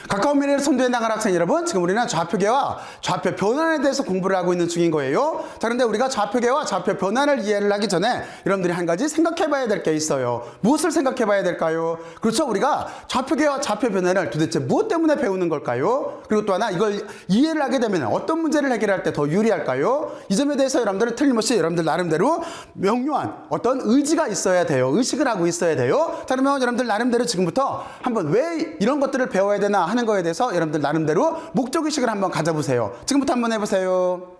가까운 미래를 선도해 나갈 학생 여러분, 지금 우리는 좌표계와 좌표 변환에 대해서 공부를 하고 있는 중인 거예요. 자, 그런데 우리가 좌표계와 좌표 변환을 이해를 하기 전에 여러분들이 한 가지 생각해 봐야 될 게 있어요. 무엇을 생각해 봐야 될까요? 그렇죠. 우리가 좌표계와 좌표 변환을 도대체 무엇 때문에 배우는 걸까요? 그리고 또 하나, 이걸 이해를 하게 되면 어떤 문제를 해결할 때 더 유리할까요? 이 점에 대해서 여러분들은 틀림없이 여러분들 나름대로 명료한 어떤 의지가 있어야 돼요. 의식을 하고 있어야 돼요. 자, 그러면 여러분들 나름대로 지금부터 한번 왜 이런 것들을 배워야 되나 하는 거에 대해서 여러분들 나름대로 목적의식을 한번 가져보세요. 지금부터 한번 해보세요.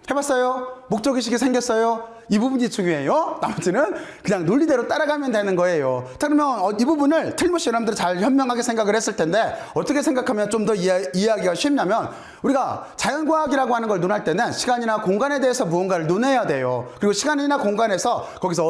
해봤어요? 목적의식이 생겼어요? 이 부분이 중요해요. 나머지는 그냥 논리대로 따라가면 되는 거예요. 자, 그러면 이 부분을 틀림없이 여러분들이 잘 현명하게 생각을 했을 텐데 어떻게 생각하면 좀 더 이해하기가 쉽냐면, 우리가 자연과학이라고 하는 걸 논할 때는 시간이나 공간에 대해서 무언가를 논해야 돼요. 그리고 시간이나 공간에서 거기서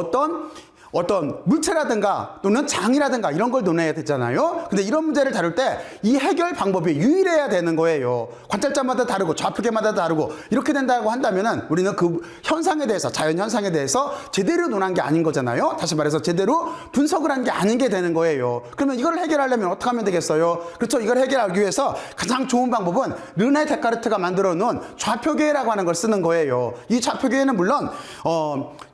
어떤 물체라든가 또는 장이라든가 이런 걸 논해야 되잖아요. 근데 이런 문제를 다룰 때 이 해결 방법이 유일해야 되는 거예요. 관찰자마다 다르고 좌표계마다 다르고 이렇게 된다고 한다면은 우리는 그 현상에 대해서, 자연 현상에 대해서 제대로 논한 게 아닌 거잖아요. 다시 말해서 제대로 분석을 한 게 아닌 게 되는 거예요. 그러면 이걸 해결하려면 어떻게 하면 되겠어요? 그렇죠. 이걸 해결하기 위해서 가장 좋은 방법은 르네 데카르트가 만들어 놓은 좌표계라고 하는 걸 쓰는 거예요. 이 좌표계는 물론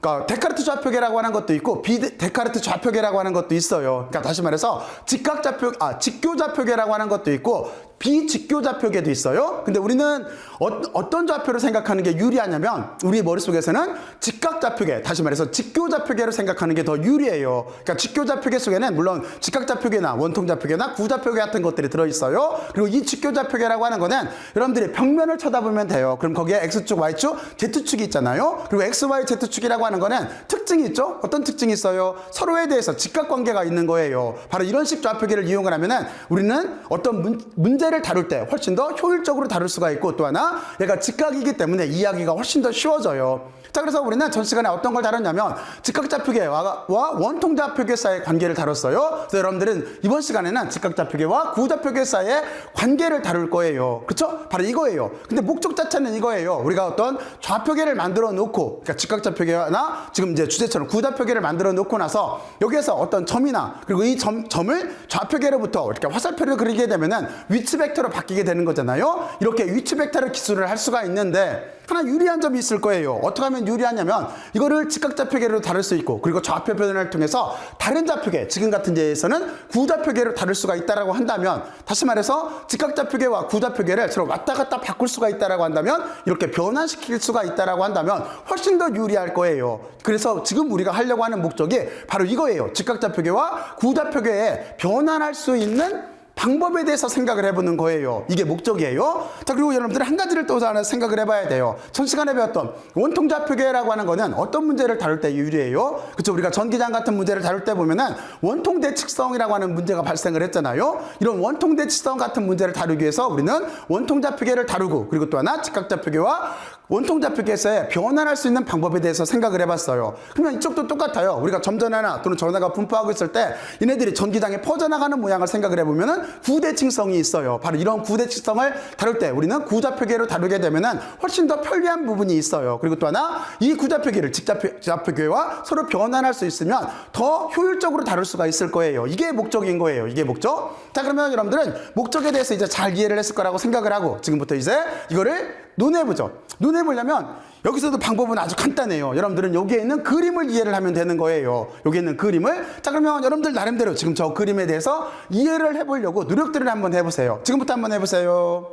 그러니까 데카르트 좌표계라고 하는 것도 있고 비데카르트 좌표계라고 하는 것도 있어요. 그러니까 다시 말해서 직교 좌표계라고 하는 것도 있고 비직교 좌표계도 있어요. 근데 우리는 어떤 좌표를 생각하는 게 유리하냐면, 우리 머릿속에서는 직각 좌표계, 다시 말해서 직교 좌표계로 생각하는 게 더 유리해요. 그러니까 직교 좌표계 속에는 물론 직각 좌표계나 원통 좌표계나 구좌표계 같은 것들이 들어있어요. 그리고 이 직교 좌표계라고 하는 거는 여러분들이 벽면을 쳐다보면 돼요. 그럼 거기에 X축, Y축, Z축이 있잖아요. 그리고 X, Y, Z축이라고 하는 거는 특징이 있죠. 어떤 특징이 있어요? 서로에 대해서 직각관계가 있는 거예요. 바로 이런 식 좌표계를 이용을 하면은 우리는 어떤 문제를 다룰 때 훨씬 더 효율적으로 다룰 수가 있고, 또 하나 얘가 직각이기 때문에 이해하기가 훨씬 더 쉬워져요. 자, 그래서 우리는 전 시간에 어떤 걸 다뤘냐면 직각좌표계와 원통좌표계 사이의 관계를 다뤘어요. 그래서 여러분들은 이번 시간에는 직각좌표계와 구좌표계 사이의 관계를 다룰 거예요. 그렇죠? 바로 이거예요. 근데 목적 자체는 이거예요. 우리가 어떤 좌표계를 만들어 놓고, 그러니까 직각좌표계나 지금 이제 주제처럼 구좌표계를 만들어 놓고 나서 여기에서 어떤 점이나, 그리고 이 점을 좌표계로부터 이렇게 화살표를 그리게 되면은 위치 벡터로 바뀌게 되는 거잖아요. 이렇게 위치 벡터를 기술을 할 수가 있는데 하나 유리한 점이 있을 거예요. 어떻게 하면 유리하냐면, 이거를 직각좌표계로 다룰 수 있고, 그리고 좌표 변환을 통해서 다른 좌표계, 지금 같은 예에서는 구좌표계로 다룰 수가 있다라고 한다면, 다시 말해서 직각좌표계와 구좌표계를 서로 왔다 갔다 바꿀 수가 있다라고 한다면, 이렇게 변환시킬 수가 있다라고 한다면 훨씬 더 유리할 거예요. 그래서 지금 우리가 하려고 하는 목적이 바로 이거예요. 직각좌표계와 구좌표계에 변환할 수 있는 방법에 대해서 생각을 해보는 거예요. 이게 목적이에요. 자, 그리고 여러분들이 한 가지를 또 하나 생각을 해봐야 돼요. 전 시간에 배웠던 원통좌표계라고 하는 거는 어떤 문제를 다룰 때 유리해요? 그렇죠? 우리가 전기장 같은 문제를 다룰 때 보면은 원통대칙성이라고 하는 문제가 발생을 했잖아요. 이런 원통대칙성 같은 문제를 다루기 위해서 우리는 원통좌표계를 다루고, 그리고 또 하나 직각좌표계와 원통좌표계에서 변환할 수 있는 방법에 대해서 생각을 해봤어요. 그러면 이쪽도 똑같아요. 우리가 점전화나 또는 전화가 분포하고 있을 때 얘네들이 전기장에 퍼져나가는 모양을 생각을 해보면은 구대칭성이 있어요. 바로 이런 구대칭성을 다룰 때 우리는 구좌표계로 다루게 되면은 훨씬 더 편리한 부분이 있어요. 그리고 또 하나, 이 구좌표계를 직좌표계와 서로 변환할 수 있으면 더 효율적으로 다룰 수가 있을 거예요. 이게 목적인 거예요. 이게 목적. 자, 그러면 여러분들은 목적에 대해서 이제 잘 이해를 했을 거라고 생각을 하고, 지금부터 이제 이거를 논해보죠. 논해보려면 여기서도 방법은 아주 간단해요. 여러분들은 여기에 있는 그림을 이해를 하면 되는 거예요. 여기에 있는 그림을. 자, 그러면 여러분들 나름대로 지금 저 그림에 대해서 이해를 해보려고 노력들을 한번 해보세요. 지금부터 한번 해보세요.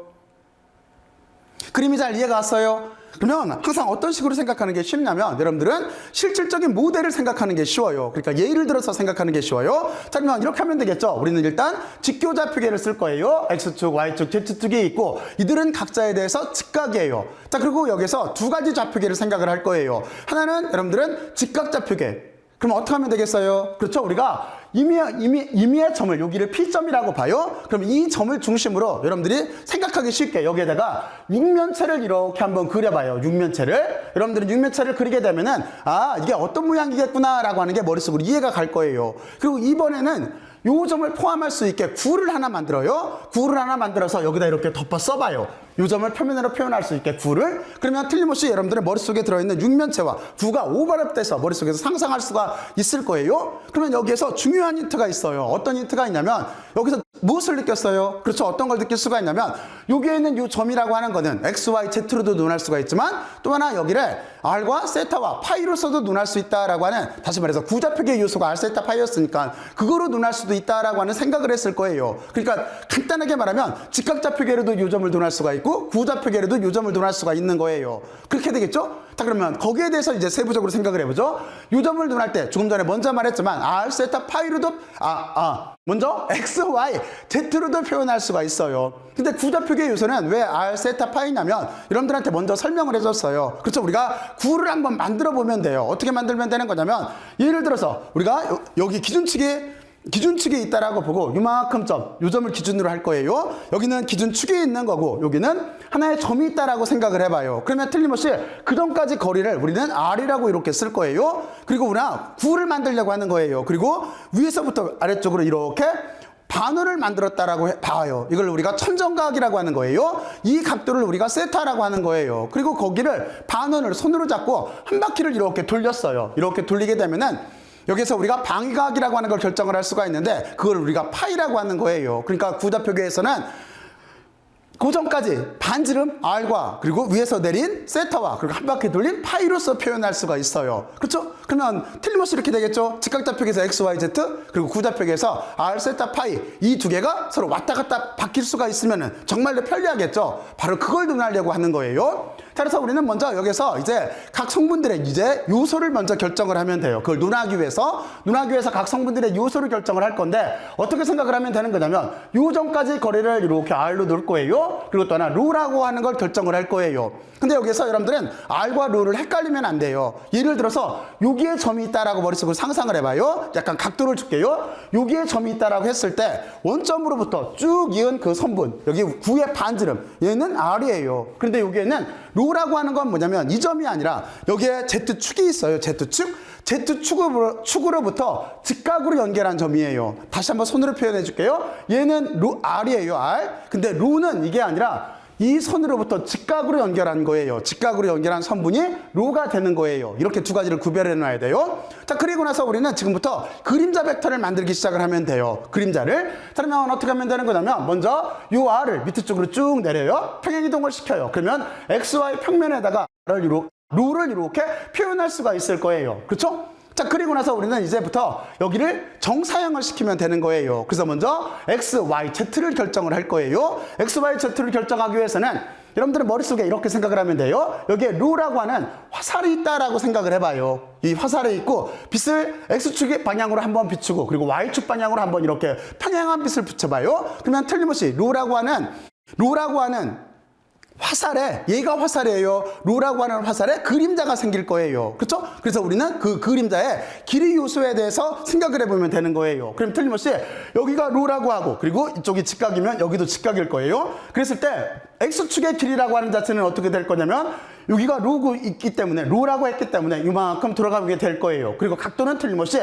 그림이 잘 이해가 왔어요? 그러면 항상 어떤 식으로 생각하는 게 쉽냐면, 여러분들은 실질적인 모델을 생각하는 게 쉬워요. 그러니까 예를 들어서 생각하는 게 쉬워요. 자, 그러면 이렇게 하면 되겠죠. 우리는 일단 직교좌표계를 쓸 거예요. X축, Y축, Z축이 있고, 이들은 각자에 대해서 직각이에요. 자, 그리고 여기서 두 가지 좌표계를 생각을 할 거예요. 하나는 여러분들은 직각좌표계. 그럼 어떻게 하면 되겠어요? 그렇죠. 우리가 임의의 점을, 여기를 P점이라고 봐요. 그럼 이 점을 중심으로 여러분들이 생각하기 쉽게 여기에다가 육면체를 이렇게 한번 그려봐요. 육면체를. 여러분들은 육면체를 그리게 되면은, 아, 이게 어떤 모양이겠구나 라고 하는 게 머릿속으로 이해가 갈 거예요. 그리고 이번에는 요 점을 포함할 수 있게 구를 하나 만들어요. 구를 하나 만들어서 여기다 이렇게 덮어 써봐요. 요 점을 표면으로 표현할 수 있게 구를. 그러면 틀림없이 여러분들의 머릿속에 들어있는 육면체와 구가 오버랩돼서 머릿속에서 상상할 수가 있을 거예요. 그러면 여기에서 중요한 힌트가 있어요. 어떤 힌트가 있냐면, 여기서 무엇을 느꼈어요? 그렇죠. 어떤 걸 느낄 수가 있냐면 여기에 있는 이 점이라고 하는 거는 x, y, z로도 논할 수가 있지만 또 하나 여기를 r과 세타와 파이로서도 논할 수 있다라고 하는, 다시 말해서 구좌표계의 요소가 r, 세타, 파이였으니까 그거로 논할 수도 있다라고 하는 생각을 했을 거예요. 그러니까 간단하게 말하면 직각좌표계로도 요 점을 논할 수가 있고 구좌표계로도 요 점을 논할 수가 있는 거예요. 그렇게 되겠죠? 자, 그러면 거기에 대해서 이제 세부적으로 생각을 해보죠. 요 점을 논할 때 조금 전에 먼저 말했지만 r, 세타, 파이로도 먼저 x, y, z로도 표현할 수가 있어요. 근데 구좌표계의 요소는 왜 r, 세타, 파이냐면 여러분들한테 먼저 설명을 해줬어요. 그렇죠? 우리가 구를 한번 만들어 보면 돼요. 어떻게 만들면 되는 거냐면 예를 들어서 우리가 여기 기준축이 있다라고 보고 요만큼 점, 요 점을 기준으로 할 거예요. 여기는 기준축이 있는 거고 여기는 하나의 점이 있다라고 생각을 해봐요. 그러면 틀림없이 그 점까지 거리를 우리는 r이라고 이렇게 쓸 거예요. 그리고 우리가 구를 만들려고 하는 거예요. 그리고 위에서부터 아래쪽으로 이렇게 반원을 만들었다라고 봐요. 이걸 우리가 천정각이라고 하는 거예요. 이 각도를 우리가 세타라고 하는 거예요. 그리고 거기를 반원을 손으로 잡고 한 바퀴를 이렇게 돌렸어요. 이렇게 돌리게 되면은 여기서 우리가 방위각이라고 하는 걸 결정을 할 수가 있는데 그걸 우리가 파이라고 하는 거예요. 그러니까 구좌표계에서는 고점까지 반지름 r과 그리고 위에서 내린 세타와 그리고 한 바퀴 돌린 파이로서 표현할 수가 있어요. 그렇죠? 그러면 틀림없이 이렇게 되겠죠? 직각좌표계에서 x, y, z 그리고 구좌표계에서 r, 세타, 파이 이 두 개가 서로 왔다 갔다 바뀔 수가 있으면 정말로 편리하겠죠? 바로 그걸 논하려고 하는 거예요. 자, 그래서 우리는 먼저 여기서 이제 각 성분들의 이제 요소를 먼저 결정을 하면 돼요. 그걸 논하기 위해서 각 성분들의 요소를 결정을 할 건데 어떻게 생각을 하면 되는 거냐면 요 점까지 거리를 이렇게 r로 놓을 거예요. 그리고 또 하나 로라고 하는 걸 결정을 할 거예요. 근데 여기서 여러분들은 r과 로를 헷갈리면 안 돼요. 예를 들어서 여기에 점이 있다라고 머릿속으로 상상을 해봐요. 약간 각도를 줄게요. 여기에 점이 있다라고 했을 때 원점으로부터 쭉 이은 그 선분, 여기 구의 반지름, 얘는 r이에요. 그런데 여기에는 로라고 하는 건 뭐냐면 이 점이 아니라 여기에 z축이 있어요. z축으로부터 직각으로 연결한 점이에요. 다시 한번 손으로 표현해 줄게요. 얘는 r이에요. r. 근데 로는 이게 아니라 이 선으로부터 직각으로 연결한 거예요. 직각으로 연결한 선분이 로가 되는 거예요. 이렇게 두 가지를 구별해 놔야 돼요. 자, 그리고 나서 우리는 지금부터 그림자 벡터를 만들기 시작을 하면 돼요. 그림자를. 그러면 어떻게 하면 되는 거냐면 먼저 요 r을 밑에 쪽으로 쭉 내려요. 평행이동을 시켜요. 그러면 xy 평면에다가 로를 이렇게 표현할 수가 있을 거예요. 그렇죠? 자, 그리고 나서 우리는 이제부터 여기를 정사형을 시키면 되는 거예요. 그래서 먼저 x, y, z를 결정을 할 거예요. x, y, z를 결정하기 위해서는 여러분들은 머릿속에 이렇게 생각을 하면 돼요. 여기에 로라고 하는 화살이 있다라고 생각을 해봐요. 이 화살이 있고 빛을 x축 방향으로 한번 비추고 그리고 y축 방향으로 한번 이렇게 평행한 빛을 붙여봐요. 그러면 틀림없이 로라고 하는 화살에, 얘가 화살이에요. 로라고 하는 화살에 그림자가 생길 거예요. 그렇죠? 그래서 우리는 그 그림자의 길이 요소에 대해서 생각을 해보면 되는 거예요. 그럼 틀림없이 여기가 로라고 하고 그리고 이쪽이 직각이면 여기도 직각일 거예요. 그랬을 때 x축의 길이라고 하는 자체는 어떻게 될 거냐면 여기가 로고 있기 때문에 로라고 했기 때문에 이만큼 돌아가게 될 거예요. 그리고 각도는 틀림없이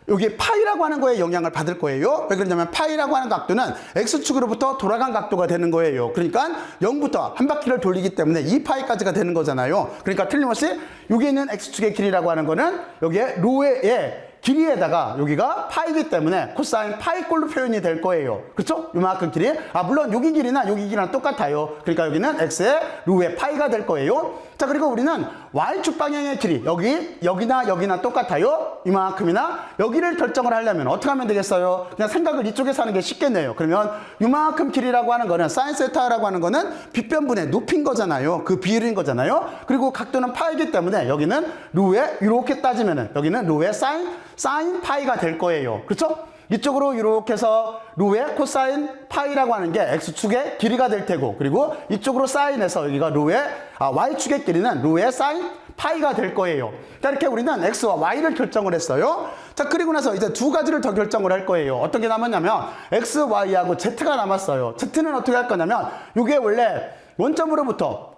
여기 파이라고 하는 거에 영향을 받을 거예요. 왜 그러냐면 파이라고 하는 각도는 x축으로부터 돌아간 각도가 되는 거예요. 그러니까 0부터 한 바퀴를 돌리기 때문에 2파이까지가 되는 거잖아요. 그러니까 틀림없이 여기 있는 x축의 길이라고 하는 거는 여기에 로의 길이에다가 여기가 파이기 때문에 코사인 파이꼴로 표현이 될 거예요. 그렇죠? 요만큼 길이. 물론 여기 길이나 여기 길이랑 똑같아요. 그러니까 여기는 x의 로의 파이가 될 거예요. 자, 그리고 우리는 y축 방향의 길이 여기나 똑같아요. 이만큼이나 여기를 결정을 하려면 어떻게 하면 되겠어요? 그냥 생각을 이쪽에서 하는 게 쉽겠네요. 그러면 이만큼 길이라고 하는 거는 사인 세타라고 하는 거는 빗변분의 높인 거잖아요. 그 비율인 거잖아요. 그리고 각도는 파이기 때문에 여기는 로의 이렇게 따지면은 여기는 로의 사인 파이가 될 거예요. 그렇죠? 이쪽으로 이렇게 해서 로의 코사인 파이라고 하는 게 x축의 길이가 될 테고 그리고 이쪽으로 사인해서 여기가 로의 y축의 길이는 로의 사인 파이가 될 거예요. 자, 이렇게 우리는 x와 y를 결정을 했어요. 자, 그리고 나서 이제 두 가지를 더 결정을 할 거예요. 어떤 게 남았냐면 x, y하고 z가 남았어요. z는 어떻게 할 거냐면 이게 원래 원점으로부터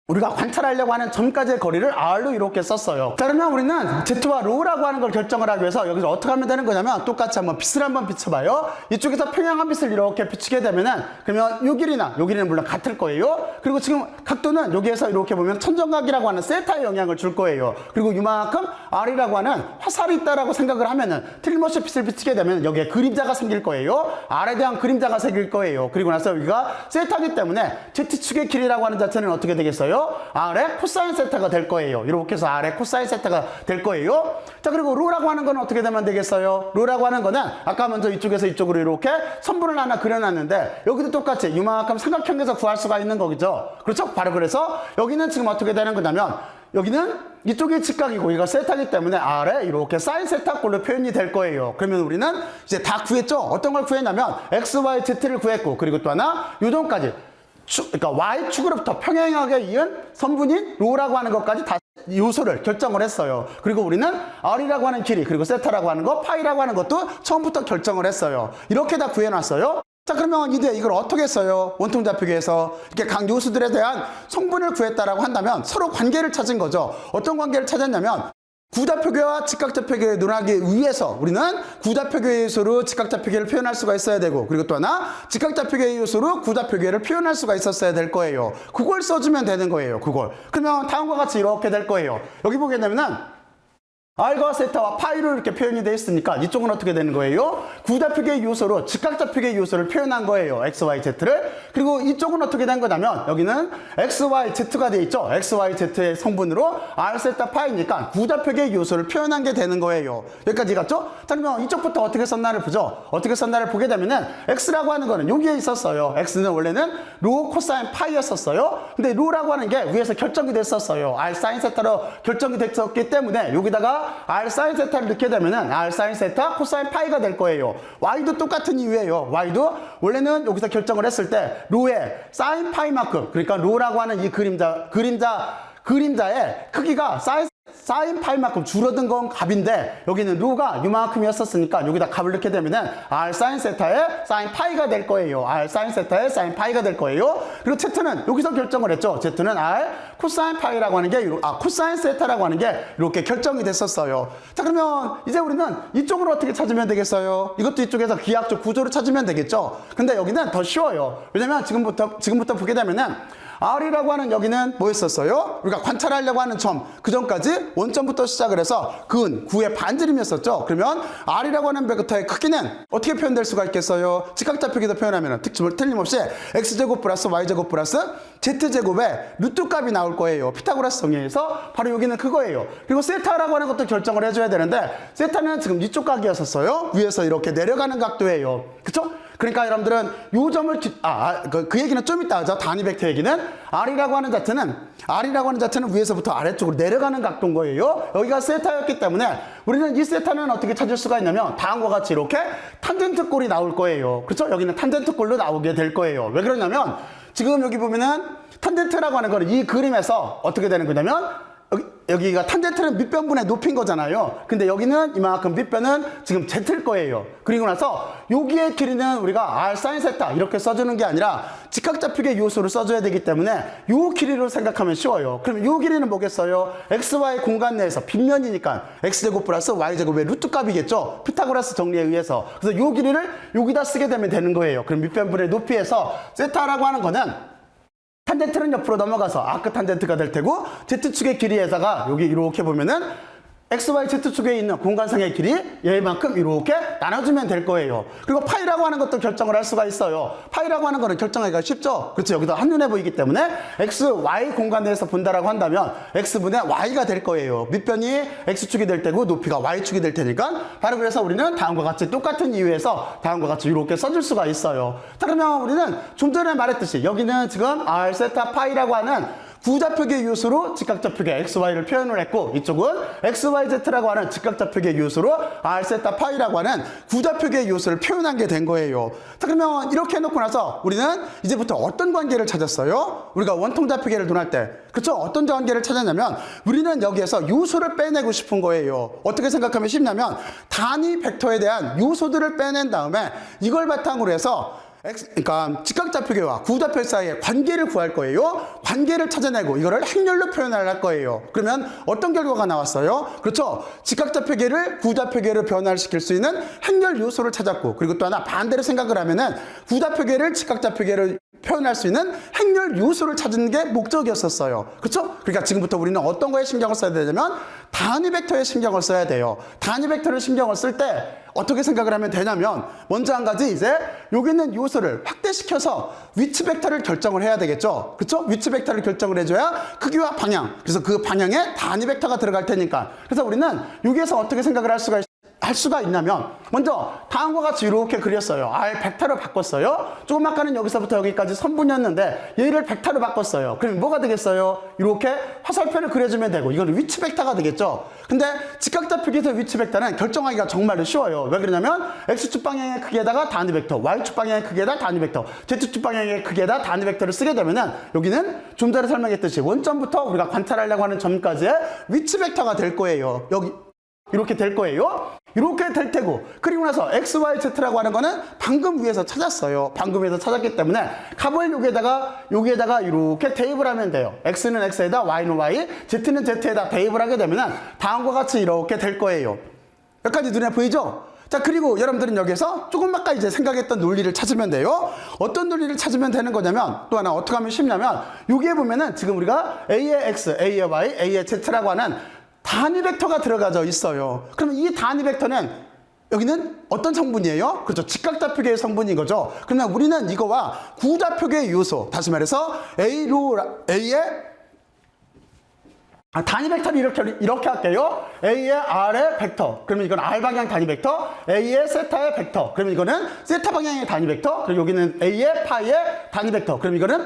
우리가 관찰하려고 하는 점까지의 거리를 R로 이렇게 썼어요. 자, 그러면 우리는 Z와 로우라고 하는 걸 결정을 하기 위해서 여기서 어떻게 하면 되는 거냐면 똑같이 한번 빛을 한번 비춰봐요. 이쪽에서 평행한 빛을 이렇게 비추게 되면은 그러면 요 길이는 물론 같을 거예요. 그리고 지금 각도는 여기에서 이렇게 보면 천정각이라고 하는 세타의 영향을 줄 거예요. 그리고 이만큼 R이라고 하는 화살이 있다라고 생각을 하면은 틀림없이 빛을 비추게 되면 여기에 그림자가 생길 거예요. R에 대한 그림자가 생길 거예요. 그리고 나서 여기가 세타기 때문에 Z축의 길이라고 하는 자체는 어떻게 되겠어요? R의 코사인 세타가 될 거예요. 이렇게 해서 R의 코사인 세타가 될 거예요. 자, 그리고 로라고 하는 건 어떻게 되면 되겠어요? 로라고 하는 거는 아까 먼저 이쪽에서 이쪽으로 이렇게 선분을 하나 그려놨는데 여기도 똑같이 이만큼 삼각형에서 구할 수가 있는 거죠. 그렇죠? 바로 그래서 여기는 지금 어떻게 되는 거냐면 여기는 이쪽이 직각이고 이거 세타이기 때문에 R에 이렇게 사인 세타 꼴로 표현이 될 거예요. 그러면 우리는 이제 다 구했죠? 어떤 걸 구했냐면 X, Y, Z를 구했고 그리고 또 하나 요점까지 그러니까 Y축으로부터 평행하게 이은 선분인 로라고 하는 것까지 다 요소를 결정을 했어요. 그리고 우리는 R이라고 하는 길이 그리고 세타라고 하는 거 파이라고 하는 것도 처음부터 결정을 했어요. 이렇게 다 구해놨어요. 자, 그러면 이제 이걸 어떻게 써요? 원통좌표기에서 이렇게 각 요소들에 대한 성분을 구했다라고 한다면 서로 관계를 찾은 거죠. 어떤 관계를 찾았냐면 구좌표계와 직각좌표계를 논하기 위해서 우리는 구좌표계의 요소로 직각좌표계를 표현할 수가 있어야 되고 그리고 또 하나 직각좌표계의 요소로 구좌표계를 표현할 수가 있었어야 될 거예요. 그걸 써주면 되는 거예요. 그걸. 그러면 다음과 같이 이렇게 될 거예요. 여기 보게 되면은 R과 세타와 파이로 이렇게 표현이 되어 있으니까 이쪽은 어떻게 되는 거예요? 구좌표계의 요소로 직각좌표계의 요소를 표현한 거예요. X, Y, Z를. 그리고 이쪽은 어떻게 된 거냐면 여기는 X, Y, Z가 되어 있죠. X, Y, Z의 성분으로 R, 세타, 파이니까 구좌표계의 요소를 표현한 게 되는 거예요. 여기까지 갔죠? 자, 그러면 이쪽부터 어떻게 썼나를 보죠. 어떻게 썼나를 보게 되면은 X라고 하는 거는 여기에 있었어요. X는 원래는 로, 코사인, 파이였었어요. 근데 로라고 하는 게 위에서 결정이 됐었어요. R, 사인, 세타로 결정이 됐었기 때문에 여기다가 R 사인 세타를 넣게 되면은 R 사인 세타 코사인 파이가 될 거예요. Y도 똑같은 이유예요. Y도 원래는 여기서 결정을 했을 때 로의 사인 파이만큼 그러니까 로라고 하는 이 그림자의 크기가 사인 파이만큼 줄어든 건 값인데 여기는 로가 이만큼이었었으니까 여기다 값을 넣게 되면은 R 사인 세타의 사인 파이가 될 거예요. R 사인 세타의 사인 파이가 될 거예요. 그리고 Z는 여기서 결정을 했죠. Z는 R 코사인 파이라고 하는 게 코사인 세타라고 하는 게 이렇게 결정이 됐었어요. 자, 그러면 이제 우리는 이쪽으로 어떻게 찾으면 되겠어요? 이것도 이쪽에서 기하학적 구조를 찾으면 되겠죠. 근데 여기는 더 쉬워요. 왜냐면 지금부터 보게 되면은 R이라고 하는 여기는 뭐였었어요? 우리가 관찰하려고 하는 점, 그 전까지 원점부터 시작을 해서 근, 구의 반지름이었었죠. 그러면 R이라고 하는 벡터의 크기는 어떻게 표현될 수가 있겠어요? 직각좌표기도 표현하면 틀림없이 X제곱 플러스 Y제곱 플러스 Z제곱의 루트 값이 나올 거예요. 피타고라스 정리에서 바로 여기는 그거예요. 그리고 세타라고 하는 것도 결정을 해줘야 되는데 세타는 지금 이쪽 각이었었어요. 위에서 이렇게 내려가는 각도예요. 그쵸? 그러니까 여러분들은 요 점을 그 얘기는 좀 이따 하죠. 단위 벡터 얘기는 R이라고 하는 자체는 위에서부터 아래쪽으로 내려가는 각도인 거예요. 여기가 세타였기 때문에 우리는 이 세타는 어떻게 찾을 수가 있냐면 다음과 같이 이렇게 탄젠트 꼴이 나올 거예요. 그렇죠? 여기는 탄젠트 꼴로 나오게 될 거예요. 왜 그러냐면 지금 여기 보면은 탄젠트라고 하는 거는 이 그림에서 어떻게 되는 거냐면 여기가 탄젠트는 밑변분의 높인 거잖아요. 근데 여기는 이만큼 밑변은 지금 Z일 거예요. 그리고 나서 여기의 길이는 우리가 R 사인 세타 이렇게 써주는 게 아니라 직각좌표계 요소를 써줘야 되기 때문에 요 길이로 생각하면 쉬워요. 그럼 요 길이는 뭐겠어요? XY 공간 내에서 빗면이니까 X제곱 플러스 Y제곱의 루트 값이겠죠. 피타고라스 정리에 의해서. 그래서 요 길이를 여기다 쓰게 되면 되는 거예요. 그럼 밑변분의 높이에서 세타라고 하는 거는 탄젠트는 옆으로 넘어가서 아크 탄젠트가 될 테고 Z축의 길이에다가 여기 이렇게 보면은 XY Z축에 있는 공간상의 길이 얘만큼 이렇게 나눠주면 될 거예요. 그리고 파이라고 하는 것도 결정을 할 수가 있어요. 파이라고 하는 거는 결정하기가 쉽죠. 그렇죠. 여기도 한눈에 보이기 때문에 X, Y 공간 내에서 본다라고 한다면 X분의 Y가 될 거예요. 밑변이 X축이 될 테고 높이가 Y축이 될 테니까 바로 그래서 우리는 다음과 같이 똑같은 이유에서 다음과 같이 이렇게 써줄 수가 있어요. 자, 그러면 우리는 좀 전에 말했듯이 여기는 지금 R 세타 파이라고 하는 구좌표계 요소로 직각좌표계 XY를 표현을 했고 이쪽은 XYZ라고 하는 직각좌표계 요소로 R, 세타, 파이라고 하는 구좌표계 요소를 표현한 게 된 거예요. 자, 그러면 이렇게 해놓고 나서 우리는 이제부터 어떤 관계를 찾았어요? 우리가 원통좌표계를 논할 때 그렇죠? 어떤 관계를 찾았냐면 우리는 여기에서 요소를 빼내고 싶은 거예요. 어떻게 생각하면 쉽냐면 단위 벡터에 대한 요소들을 빼낸 다음에 이걸 바탕으로 해서 그러니까 직각좌표계와 구좌표 사이의 관계를 구할 거예요. 관계를 찾아내고 이거를 행렬로 표현할 거예요. 그러면 어떤 결과가 나왔어요? 그렇죠. 직각좌표계를 구좌표계로 변화시킬 수 있는 행렬 요소를 찾았고, 그리고 또 하나 반대로 생각을 하면은 구좌표계를 직각좌표계로 표현할 수 있는 행렬 요소를 찾는 게 목적이었었어요. 그렇죠? 그러니까 지금부터 우리는 어떤 거에 신경을 써야 되냐면 단위 벡터에 신경을 써야 돼요. 단위 벡터를 신경을 쓸 때 어떻게 생각을 하면 되냐면, 먼저 한 가지, 이제 여기 있는 요소를 확대시켜서 위치 벡터를 결정을 해야 되겠죠. 그렇죠? 위치 벡터를 결정을 해줘야 크기와 방향, 그래서 그 방향에 단위 벡터가 들어갈 테니까. 그래서 우리는 여기에서 어떻게 생각을 할 수가 있냐면, 먼저 다음과 같이 이렇게 그렸어요. R 벡터로 바꿨어요. 조금 아까는 여기서부터 여기까지 선분이었는데 얘를 벡터로 바꿨어요. 그럼 뭐가 되겠어요? 이렇게 화살표를 그려주면 되고, 이거는 위치 벡터가 되겠죠. 근데 직각좌표계에서 위치 벡터는 결정하기가 정말로 쉬워요. 왜 그러냐면 X축 방향의 크기에다가 단위 벡터, Y축 방향의 크기에다 단위 벡터, Z축 방향의 크기에다 단위 벡터를 쓰게 되면은 여기는 좀 전에 설명했듯이 원점부터 우리가 관찰하려고 하는 점까지의 위치 벡터가 될 거예요. 여기 이렇게 될 거예요. 이렇게 될 테고, 그리고 나서 X, Y, Z라고 하는 거는 방금 위에서 찾았어요. 방금 위에서 찾았기 때문에 값을 여기에다가 이렇게 대입을 하면 돼요. X는 X에다, Y는 Y, Z는 Z에다 대입을 하게 되면 다음과 같이 이렇게 될 거예요. 여기까지 눈에 보이죠? 자, 그리고 여러분들은 여기서 조금 아까 이제 생각했던 논리를 찾으면 돼요. 어떤 논리를 찾으면 되는 거냐면, 또 하나 어떻게 하면 쉽냐면, 여기에 보면은 지금 우리가 A의 X, A의 Y, A의 Z라고 하는 단위 벡터가 들어가져 있어요. 그러면 이 단위 벡터는 여기는 어떤 성분이에요? 그렇죠. 직각좌표계의 성분인 거죠. 그러면 우리는 이거와 구좌표계의 요소, 다시 말해서 A의 단위 벡터를 이렇게 할게요. A의 R의 벡터. 그러면 이건 R 방향 단위 벡터. A의 세타의 벡터. 그러면 이거는 세타 방향의 단위 벡터. 그리고 여기는 A의 파이의 단위 벡터. 그럼 이거는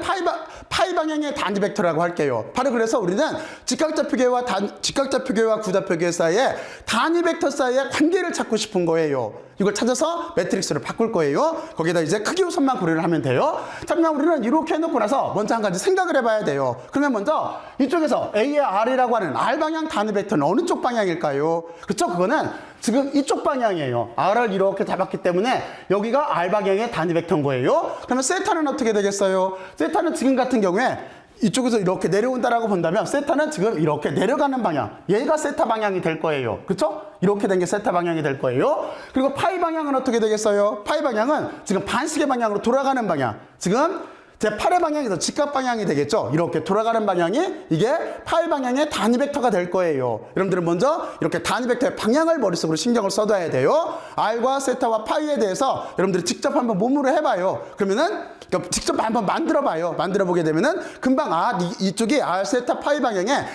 파이 방향의 단위 벡터라고 할게요. 바로 그래서 우리는 직각좌표계와 구좌표계 사이에 단위 벡터 사이의 관계를 찾고 싶은 거예요. 이걸 찾아서 매트릭스로 바꿀 거예요. 거기에다 이제 크기 요소만 고려를 하면 돼요. 자, 그러면 우리는 이렇게 해놓고 나서 먼저 한 가지 생각을 해봐야 돼요. 그러면 먼저 이쪽에서 A의 R이라고 하는 R 방향 단위 벡터는 어느 쪽 방향일까요? 그렇죠? 그거는 지금 이쪽 방향이에요. R을 이렇게 잡았기 때문에 여기가 R 방향의 단위 벡터인 거예요. 그러면 세타는 어떻게 되겠어요? 세타는 지금 같은 경우에 이쪽에서 이렇게 내려온다라고 본다면 세타는 지금 이렇게 내려가는 방향, 얘가 세타 방향이 될 거예요. 그렇죠? 이렇게 된 게 세타 방향이 될 거예요. 그리고 파이 방향은 어떻게 되겠어요? 파이 방향은 지금 반시계 방향으로 돌아가는 방향, 지금 제 8의 방향에서 직각 방향이 되겠죠. 이렇게 돌아가는 방향이 이게 파이 방향의 단위 벡터가 될 거예요. 여러분들은 먼저 이렇게 단위 벡터의 방향을 머릿속으로 신경을 써둬야 돼요. R과 세타와 파이에 대해서 여러분들이 직접 한번 몸으로 해봐요. 그러면은 직접 한번 만들어봐요. 만들어보게 되면은 금방 이쪽이 R, 세타, 파이 방향의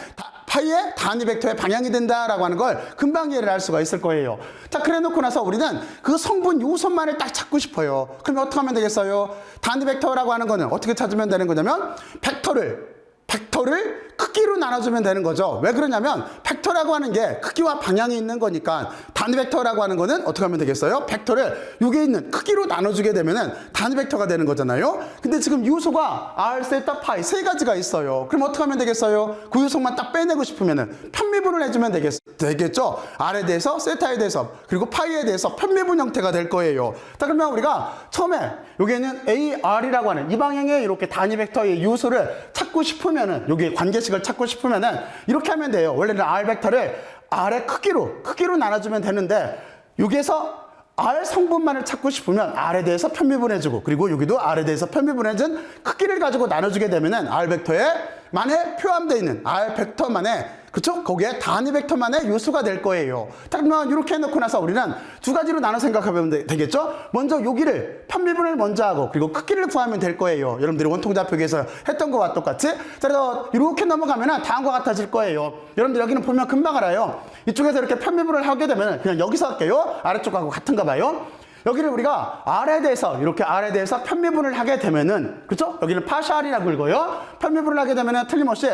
파이의 단위 벡터의 방향이 된다라고 하는 걸 금방 이해를 할 수가 있을 거예요. 자, 그래 놓고 나서 우리는 그 성분 요소만을 딱 찾고 싶어요. 그러면 어떻게 하면 되겠어요? 단위 벡터라고 하는 거는 어떻게 찾으면 되는 거냐면 벡터를 크기로 나눠주면 되는 거죠. 왜 그러냐면 벡터라고 하는 게 크기와 방향이 있는 거니까 단위 벡터라고 하는 거는 어떻게 하면 되겠어요? 벡터를 여기에 있는 크기로 나눠주게 되면은 단위 벡터가 되는 거잖아요. 근데 지금 요소가 R, 세타, 파이 세 가지가 있어요. 그럼 어떻게 하면 되겠어요? 그 요소만 딱 빼내고 싶으면은 편미분을 해주면 되겠죠. R에 대해서, 세타에 대해서, 그리고 파이에 대해서 편미분 형태가 될 거예요. 자, 그러면 우리가 처음에 여기에는 AR이라고 하는 이 방향의 이렇게 단위 벡터의 요소를 찾고 싶으면은, 여기에 관계식을 찾고 싶으면은 이렇게 하면 돼요. 원래는 R 벡터를 R의 크기로 나눠주면 되는데, 여기에서 R 성분만을 찾고 싶으면 R에 대해서 편미분해주고, 그리고 여기도 R에 대해서 편미분해준 크기를 가지고 나눠주게 되면은 R 벡터에 만에 포함되어 있는 R 벡터만의, 그쵸? 거기에 단위 벡터만의 요소가 될 거예요. 자, 그러면 이렇게 해놓고 나서 우리는 두 가지로 나눠 생각하면 되겠죠? 먼저 여기를 편미분을 먼저 하고, 그리고 크기를 구하면 될 거예요. 여러분들이 원통좌표기에서 했던 거와 똑같이. 자, 그래서 이렇게 넘어가면 다음과 같아질 거예요. 여러분들 여기는 보면 금방 알아요. 이쪽에서 이렇게 편미분을 하게 되면 그냥 여기서 할게요. 아래쪽하고 같은가 봐요. 여기를 우리가 R에 대해서 이렇게 R에 대해서 편미분을 하게 되면은, 그렇죠? 여기는 파샬이라고 읽어요. 편미분을 하게 되면은 틀림없이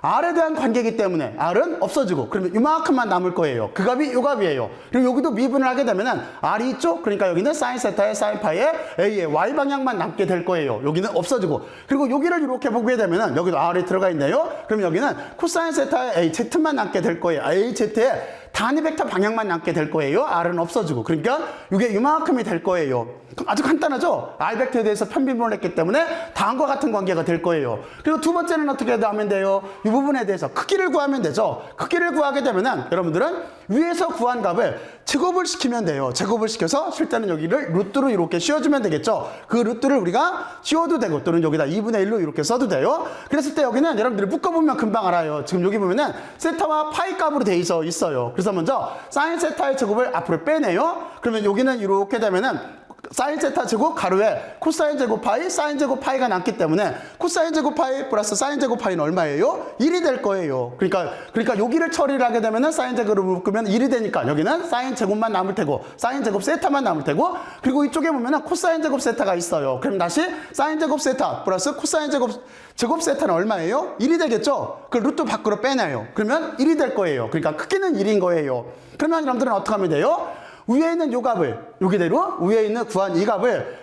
R에 대한 관계이기 때문에 R은 없어지고, 그러면 이만큼만 남을 거예요. 그 값이 이 값이에요. 그리고 여기도 미분을 하게 되면은 R이 있죠? 그러니까 여기는 사인 세타에 사인 파이에 A의 Y 방향만 남게 될 거예요. 여기는 없어지고, 그리고 여기를 이렇게 보게 되면은 여기도 R이 들어가 있네요. 그럼 여기는 코사인 세타에 AZ만 남게 될 거예요. AZ의 단위 벡터 방향만 남게 될 거예요. R은 없어지고. 그러니까 이게 이만큼이 될 거예요. 아주 간단하죠? R 벡터에 대해서 편비분을 했기 때문에 다음과 같은 관계가 될 거예요. 그리고 두 번째는 어떻게 하면 돼요? 이 부분에 대해서 크기를 구하면 되죠. 크기를 구하게 되면은 여러분들은 위에서 구한 값을 제곱을 시키면 돼요. 제곱을 시켜서 실제는 여기를 루트로 이렇게 씌워주면 되겠죠. 그 루트를 우리가 씌워도 되고 또는 여기다 2분의 1로 이렇게 써도 돼요. 그랬을 때 여기는 여러분들이 묶어보면 금방 알아요. 지금 여기 보면은 세타와 파이 값으로 돼 있어요. 그래서 먼저 사인 세타의 제곱을 앞으로 빼내요. 그러면 여기는 이렇게 되면은 사인 세타 제곱 가로에 코사인 제곱 파이, 사인 제곱 파이가 남기 때문에 코사인 제곱 파이 플러스 사인 제곱 파이는 얼마예요? 1이 될 거예요. 그러니까 여기를 처리를 하게 되면은 사인 제곱을 묶으면 1이 되니까 여기는 사인 제곱만 남을 테고 사인 제곱 세타만 남을 테고 그리고 이쪽에 보면은 코사인 제곱 세타가 있어요. 그럼 다시 사인 제곱 세타 플러스 코사인 제곱 세타는 얼마예요? 1이 되겠죠? 그 루트 밖으로 빼내요. 그러면 1이 될 거예요. 그러니까 크기는 1인 거예요. 그러면 여러분들은 어떻게 하면 돼요? 위에 있는 요 값을 여기대로 위에 있는 구한 이 값을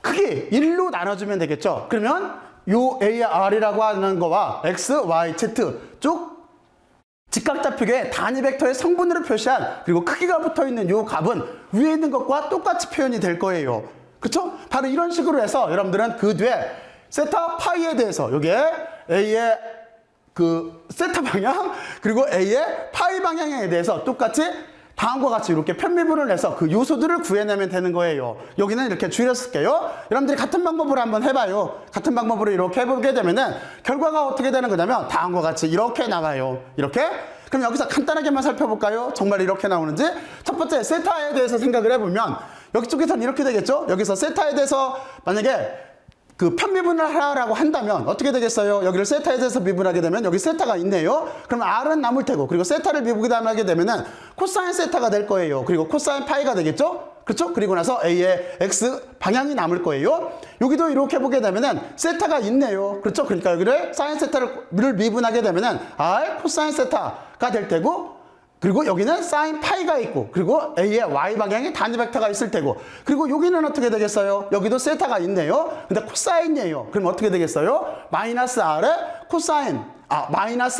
크기 1로 나눠주면 되겠죠. 그러면 요 A의 R이라고 하는 거와 X, Y, Z 쭉 직각좌표계의 단위 벡터의 성분으로 표시한 그리고 크기가 붙어있는 요 값은 위에 있는 것과 똑같이 표현이 될 거예요. 그렇죠? 바로 이런 식으로 해서 여러분들은 그 뒤에 세타 파이에 대해서 여기에 A의 그 세타 방향 그리고 A의 파이 방향에 대해서 똑같이 다음과 같이 이렇게 편미분을 해서 그 요소들을 구해내면 되는 거예요. 여기는 이렇게 줄였을게요. 여러분들이 같은 방법으로 한번 해봐요. 같은 방법으로 이렇게 해보게 되면은 결과가 어떻게 되는 거냐면 다음과 같이 이렇게 나와요. 이렇게. 그럼 여기서 간단하게만 살펴볼까요? 정말 이렇게 나오는지. 첫 번째 세타에 대해서 생각을 해보면 여기 쪽에서는 이렇게 되겠죠? 여기서 세타에 대해서 만약에 그 편미분을 하라고 한다면 어떻게 되겠어요? 여기를 세타에 대해서 미분하게 되면 여기 세타가 있네요. 그럼 R은 남을 테고 그리고 세타를 미분하게 되면은 코사인 세타가 될 거예요. 그리고 코사인 파이가 되겠죠? 그렇죠? 그리고 나서 A의 X 방향이 남을 거예요. 여기도 이렇게 보게 되면은 세타가 있네요. 그렇죠? 그러니까 여기를 사인 세타를 미분하게 되면은 R 코사인 세타가 될 테고 그리고 여기는 사인 파이가 있고 그리고 A의 Y 방향에 단위 벡터가 있을 테고 그리고 여기는 어떻게 되겠어요? 여기도 세타가 있네요. 근데 코사인이에요. 그럼 어떻게 되겠어요? 마이너스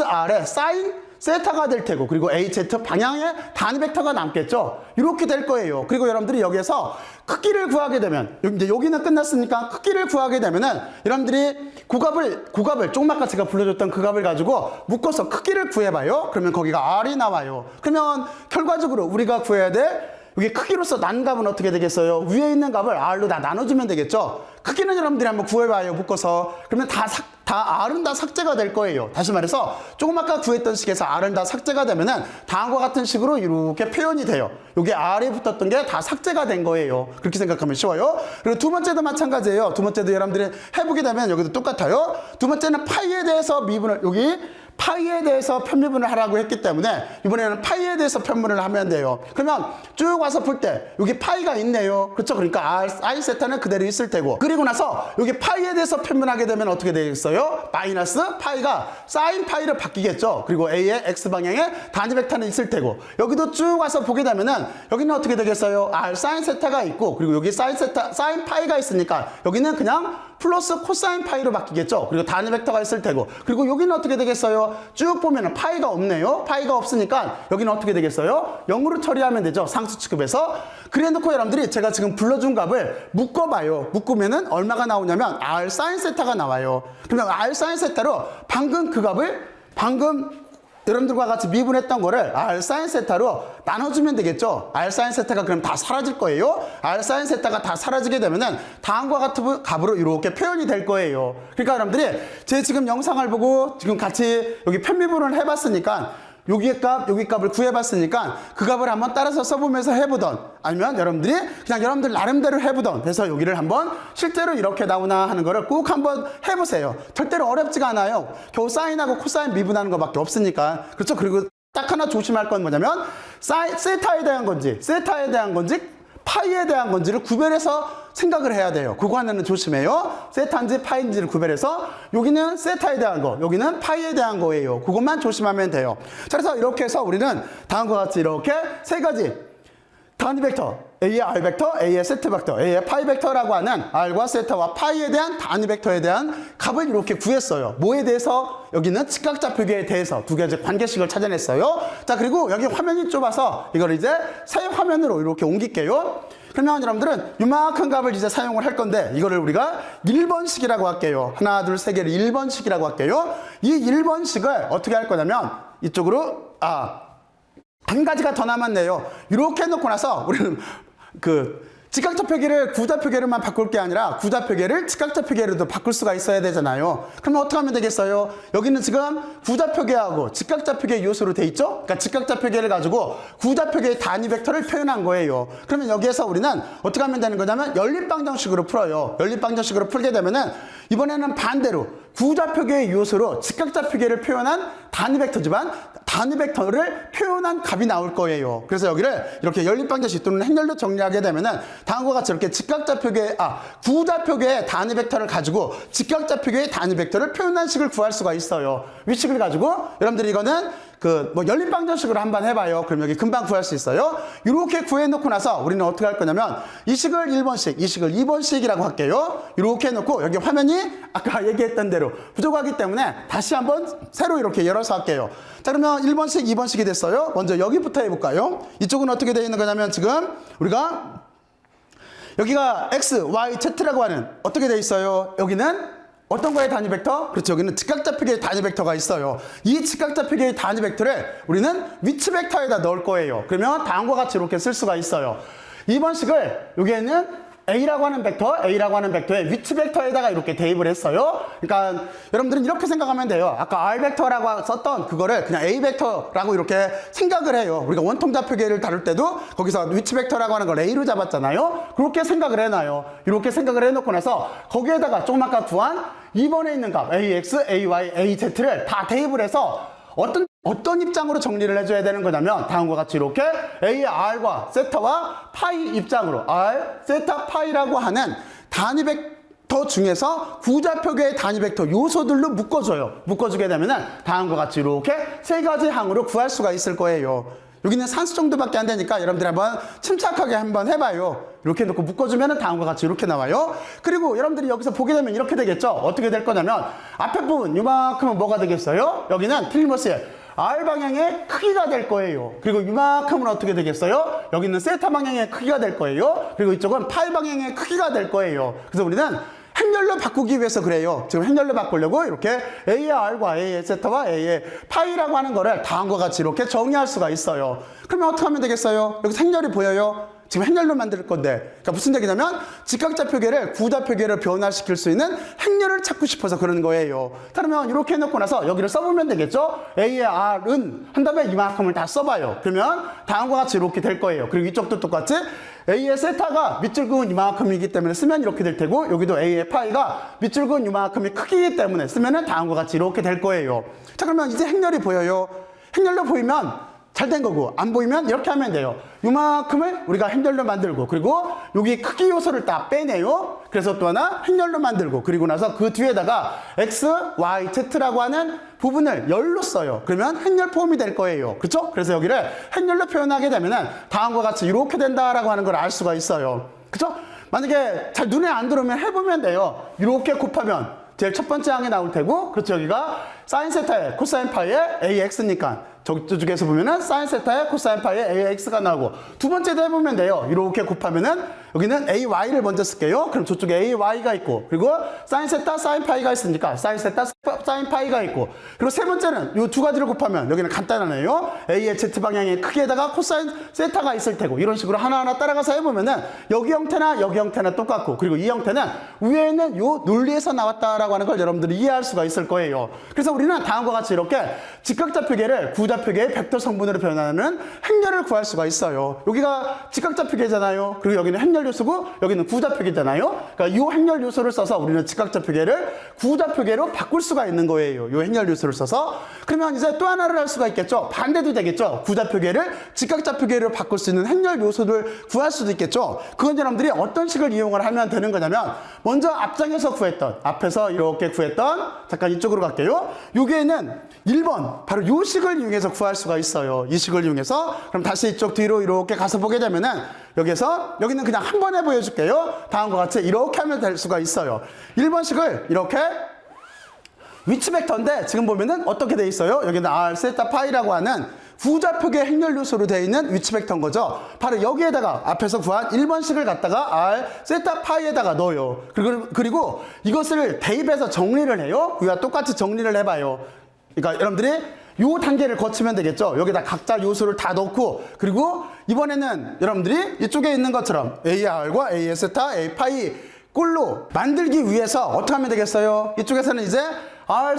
R에 사인 세타가 될 테고 그리고 AZ 방향에 단위 벡터가 남겠죠. 이렇게 될 거예요. 그리고 여러분들이 여기에서 크기를 구하게 되면 이제 여기는 끝났으니까 크기를 구하게 되면은 여러분들이 구값을 조금 아까 제가 불러줬던 그 값을 가지고 묶어서 크기를 구해봐요. 그러면 거기가 R이 나와요. 그러면 결과적으로 우리가 구해야 될 여기 크기로서 난 값은 어떻게 되겠어요? 위에 있는 값을 R로 다 나눠주면 되겠죠? 크기는 여러분들이 한번 구해봐요, 묶어서. 그러면 R은 다 삭제가 될 거예요. 다시 말해서, 조금 아까 구했던 식에서 R은 다 삭제가 되면은 다음과 같은 식으로 이렇게 표현이 돼요. 여기 R이 붙었던 게 다 삭제가 된 거예요. 그렇게 생각하면 쉬워요. 그리고 두 번째도 마찬가지예요. 두 번째도 여러분들이 해보게 되면 여기도 똑같아요. 두 번째는 파이에 대해서 여기 파이에 대해서 편미분을 하라고 했기 때문에 이번에는 파이에 대해서 편분을 하면 돼요. 그러면 쭉 와서 풀 때 여기 파이가 있네요. 그렇죠? 그러니까 I 세타는 그대로 있을 테고 그리고 나서 여기 파이에 대해서 편분하게 되면 어떻게 되겠어요? 마이너스 파이가 사인 파이로 바뀌겠죠. 그리고 A의 X 방향에 단위 벡터는 있을 테고 여기도 쭉 와서 보게 되면은 여기는 어떻게 되겠어요? R 사인 세타가 있고 그리고 여기 사인 파이가 있으니까 여기는 그냥 플러스 코사인 파이로 바뀌겠죠. 그리고 단위 벡터가 있을 테고 그리고 여기는 어떻게 되겠어요? 쭉 보면은 파이가 없네요. 파이가 없으니까 여기는 어떻게 되겠어요? 0으로 처리하면 되죠. 상수 취급해서. 그래 놓고 여러분들이 제가 지금 불러준 값을 묶어봐요. 묶으면은 얼마가 나오냐면 R 사인 세타가 나와요. 그러면 R 사인 세타로 방금 그 값을 여러분들과 같이 미분했던 거를 R 사인 세타로 나눠주면 되겠죠. R 사인 세타가 그럼 다 사라질 거예요. R 사인 세타가 다 사라지게 되면은 다음과 같은 값으로 이렇게 표현이 될 거예요. 그러니까 여러분들이 제 지금 영상을 보고 지금 같이 여기 편미분을 해봤으니까 여기 값을 구해봤으니까 그 값을 한번 따라서 써보면서 해보던 아니면 여러분들이 그냥 여러분들 나름대로 해보던 해서 여기를 한번 실제로 이렇게 나오나 하는 거를 꼭 한번 해보세요. 절대로 어렵지가 않아요. 겨우 사인하고 코사인 미분하는 것밖에 없으니까. 그렇죠? 그리고 딱 하나 조심할 건 뭐냐면 세타에 대한 건지 파이에 대한 건지를 구별해서 생각을 해야 돼요. 그거 하나는 조심해요. 세타인지 파이인지를 구별해서 여기는 세타에 대한 거, 여기는 파이에 대한 거예요. 그것만 조심하면 돼요. 자, 그래서 이렇게 해서 우리는 다음과 같이 이렇게 세 가지 단위 벡터 A의 R 벡터, A의 세트 벡터, A의 파이 벡터라고 하는 R과 세타와 파이에 대한 단위 벡터에 대한 값을 이렇게 구했어요. 뭐에 대해서? 여기는 직각좌표계에 대해서 두 가지 관계식을 찾아냈어요. 자, 그리고 여기 화면이 좁아서 이걸 이제 새 화면으로 이렇게 옮길게요. 그러면 여러분들은 이만큼 값을 이제 사용을 할 건데 이거를 우리가 1번식이라고 할게요. 하나, 둘, 세 개를 1번식이라고 할게요. 이 1번식을 어떻게 할 거냐면 이쪽으로 한 가지가 더 남았네요. 이렇게 해놓고 나서 우리는 직각좌표계를 구좌표계로만 바꿀 게 아니라 구좌표계를 직각좌표계로도 바꿀 수가 있어야 되잖아요. 그러면 어떻게 하면 되겠어요? 여기는 지금 구좌표계하고 직각좌표계 요소로 돼 있죠? 그러니까 직각좌표계를 가지고 구좌표계의 단위 벡터를 표현한 거예요. 그러면 여기에서 우리는 어떻게 하면 되는 거냐면 연립방정식으로 풀어요. 연립방정식으로 풀게 되면은 이번에는 반대로 구좌표계의 요소로 직각좌표계를 표현한 단위 벡터지만 단위 벡터를 표현한 값이 나올 거예요. 그래서 여기를 이렇게 연립방정식 또는 행렬로 정리하게 되면은 다음과 같이 이렇게 구좌표계의 단위 벡터를 가지고 직각좌표계의 단위 벡터를 표현한 식을 구할 수가 있어요. 이 식을 가지고 여러분들이 이거는 연립방정식으로 한번 해봐요. 그럼 여기 금방 구할 수 있어요. 이렇게 구해놓고 나서 우리는 어떻게 할 거냐면 이 식을 1번식, 이 식을 2번식이라고 할게요. 이렇게 해놓고 여기 화면이 아까 얘기했던 대로 부족하기 때문에 다시 한번 새로 이렇게 열어서 할게요. 자, 그러면 1번식, 2번식이 됐어요. 먼저 여기부터 해볼까요? 이쪽은 어떻게 되어 있는 거냐면 지금 우리가 여기가 X, Y, Z라고 하는 어떻게 되어 있어요? 여기는 어떤 거의 단위 벡터? 그렇죠. 여기는 직각좌표계의 단위 벡터가 있어요. 이 직각좌표계의 단위 벡터를 우리는 위치 벡터에다 넣을 거예요. 그러면 다음과 같이 이렇게 쓸 수가 있어요. 2번 식을 여기에는 A라고 하는 벡터의 위치 벡터에다가 이렇게 대입을 했어요. 그러니까 여러분들은 이렇게 생각하면 돼요. 아까 R 벡터라고 썼던 그거를 그냥 A 벡터라고 이렇게 생각을 해요. 우리가 원통좌표계를 다룰 때도 거기서 위치 벡터라고 하는 걸 A로 잡았잖아요. 그렇게 생각을 해놔요. 이렇게 생각을 해놓고 나서 거기에다가 조금 아까 구한 2번에 있는 값 AX, AY, AZ를 다 대입을 해서 어떤 입장으로 정리를 해줘야 되는 거냐면 다음과 같이 이렇게 A의 R과 세타와 파이 입장으로 R, 세타, 파이라고 하는 단위 벡터 중에서 구좌표계의 단위 벡터 요소들로 묶어주게 되면은 다음과 같이 이렇게 세 가지 항으로 구할 수가 있을 거예요. 여기는 산수 정도밖에 안 되니까 여러분들이 한번 침착하게 한번 해봐요. 이렇게 놓고 묶어주면 다음과 같이 이렇게 나와요. 그리고 여러분들이 여기서 보게 되면 이렇게 되겠죠. 어떻게 될 거냐면 앞에 부분 이만큼은 뭐가 되겠어요? 여기는 틀림없이 R 방향의 크기가 될 거예요. 그리고 이만큼은 어떻게 되겠어요? 여기는 세타 방향의 크기가 될 거예요. 그리고 이쪽은 파이 방향의 크기가 될 거예요. 그래서 우리는 행렬로 바꾸기 위해서 그래요. 지금 행렬로 바꾸려고 이렇게 A의 R과 A의 세타와 A의 파이라고 하는 거를 다음과 같이 이렇게 정의할 수가 있어요. 그러면 어떻게 하면 되겠어요? 여기서 행렬이 보여요? 지금 행렬로 만들 건데, 그러니까 무슨 얘기냐면 직각좌표계를 구좌표계를 변화시킬 수 있는 행렬을 찾고 싶어서 그러는 거예요. 그러면 이렇게 해놓고 나서 여기를 써보면 되겠죠? A의 R은 한 다음에 이만큼을 다 써봐요. 그러면 다음과 같이 이렇게 될 거예요. 그리고 이쪽도 똑같이 A의 세타가 밑줄 그은 이만큼이기 때문에 쓰면 이렇게 될 테고, 여기도 A의 파이가 밑줄 그은 이만큼이 크기이기 때문에 쓰면은 다음과 같이 이렇게 될 거예요. 자, 그러면 이제 행렬이 보여요. 행렬로 보이면 잘 된 거고, 안 보이면 이렇게 하면 돼요. 요만큼을 우리가 행렬로 만들고, 그리고 여기 크기 요소를 딱 빼내요. 그래서 또 하나 행렬로 만들고, 그리고 나서 그 뒤에다가 X, Y, Z라고 하는 부분을 열로 써요. 그러면 행렬 폼이 될 거예요. 그렇죠? 그래서 여기를 행렬로 표현하게 되면은 다음과 같이 이렇게 된다라고 하는 걸 알 수가 있어요. 그렇죠? 만약에 잘 눈에 안 들어오면 해보면 돼요. 이렇게 곱하면 제일 첫 번째 항이 나올 테고, 그렇죠? 여기가 사인 세타에 코사인 파이에 AX니까 저쪽에서 보면은 사인 세타에 코사인 파이에 AX가 나오고, 두 번째도 해보면 돼요. 이렇게 곱하면은 여기는 AY를 먼저 쓸게요. 그럼 저쪽에 AY가 있고, 그리고 사인 세타, 사인 파이가 있으니까 사인 세타, 사인 파이가 있고, 그리고 세 번째는 이 두 가지를 곱하면 여기는 간단하네요. A의 Z 방향의 크기에다가 코사인 세타가 있을 테고, 이런 식으로 하나하나 따라가서 해보면은 여기 형태나 여기 형태나 똑같고, 그리고 이 형태는 위에 있는 요 논리에서 나왔다라고 하는 걸 여러분들이 이해할 수가 있을 거예요. 그래서 우리는 다음과 같이 이렇게 직각좌표계를 구좌표계의 벡터 성분으로 변하는 행렬을 구할 수가 있어요. 여기가 직각좌표계잖아요. 그리고 여기는 행렬 행렬 요소고 여기는 구좌표계잖아요. 그러니까 이 행렬 요소를 써서 우리는 직각좌표계를 구좌표계로 바꿀 수가 있는 거예요. 이 행렬 요소를 써서. 그러면 이제 또 하나를 할 수가 있겠죠. 반대도 되겠죠. 구좌표계를 직각좌표계로 바꿀 수 있는 행렬 요소를 구할 수도 있겠죠. 그건 여러분들이 어떤 식을 이용을 하면 되는 거냐면 먼저 앞장에서 구했던, 앞에서 이렇게 구했던, 잠깐 이쪽으로 갈게요. 여기에는 1번 바로 이 식을 이용해서 구할 수가 있어요. 이 식을 이용해서. 그럼 다시 이쪽 뒤로 이렇게 가서 보게 되면은 여기는 그냥 한 번에 보여줄게요. 다음과 같이 이렇게 하면 될 수가 있어요. 1번식을 이렇게 위치 벡터인데 지금 보면은 어떻게 돼 있어요? 여기는 r 세타 파이라고 하는 구좌표계 행렬 요소로 되어 있는 위치 벡터인 거죠. 바로 여기에다가 앞에서 구한 1번식을 갖다가 r 세타 파이에다가 넣어요. 그리고 이것을 대입해서 정리를 해요. 우리가 똑같이 정리를 해봐요. 그러니까 여러분들이 요 단계를 거치면 되겠죠. 여기다 각자 요소를 다 넣고, 그리고 이번에는 여러분들이 이쪽에 있는 것처럼 AR과 A 세타, A 파이 꼴로 만들기 위해서 어떻게 하면 되겠어요? 이쪽에서는 이제 R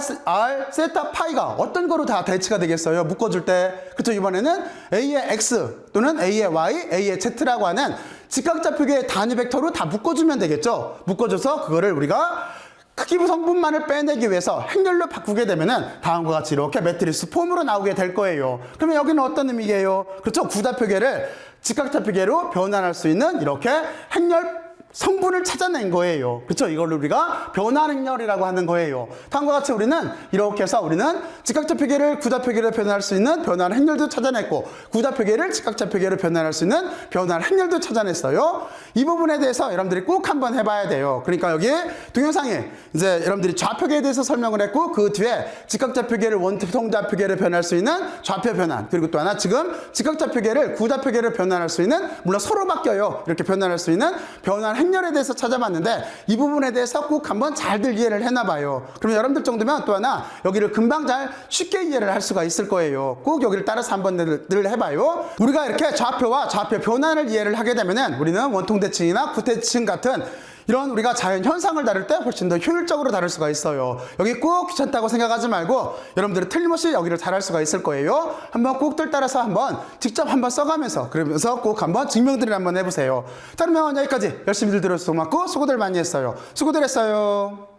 세타 파이가 어떤 거로 다 대치가 되겠어요? 묶어줄 때. 그쵸? 이번에는 A의 X 또는 A의 Y, A의 Z라고 하는 직각좌표계의 단위 벡터로 다 묶어주면 되겠죠? 묶어줘서 그거를 우리가 크기 성분만을 빼내기 위해서 행렬로 바꾸게 되면은 다음과 같이 이렇게 매트리스 폼으로 나오게 될 거예요. 그러면 여기는 어떤 의미예요? 그렇죠? 구좌표계를 직각좌표계로 변환할 수 있는 이렇게 행렬 성분을 찾아낸 거예요. 그렇죠? 이걸 우리가 변환 행렬이라고 하는 거예요. 다음과 같이 우리는 이렇게 해서 우리는 직각좌표계를 구좌표계로 변환할 수 있는 변환 행렬도 찾아냈고, 구좌표계를 직각좌표계로 변환할 수 있는 변환 행렬도 찾아냈어요. 이 부분에 대해서 여러분들이 꼭 한번 해봐야 돼요. 그러니까 여기 동영상에 이제 여러분들이 좌표계에 대해서 설명을 했고, 그 뒤에 직각좌표계를 원통좌표계로 변할 수 있는 좌표 변환, 그리고 또 하나 지금 직각좌표계를 구좌표계로 변환할 수 있는, 물론 서로 바뀌어요. 이렇게 변환할 수 있는 변환 행렬에 대해서 찾아봤는데, 이 부분에 대해서 꼭 한번 잘들 이해를 해놔봐요. 그러면 여러분들 정도면 또 하나 여기를 금방 잘 쉽게 이해를 할 수가 있을 거예요. 꼭 여기를 따라서 한번 늘 해봐요. 우리가 이렇게 좌표와 좌표 변환을 이해를 하게 되면은 우리는 원통대칭이나 구대칭 같은 이런 우리가 자연 현상을 다룰 때 훨씬 더 효율적으로 다룰 수가 있어요. 여기 꼭 귀찮다고 생각하지 말고 여러분들은 틀림없이 여기를 잘할 수가 있을 거예요. 한번 꼭들 따라서 한번 직접 한번 써가면서, 그러면서 꼭 한번 증명들을 한번 해보세요. 자, 그러면 여기까지 열심히들 들어줘서 고맙고 수고들 많이 했어요. 수고들 했어요.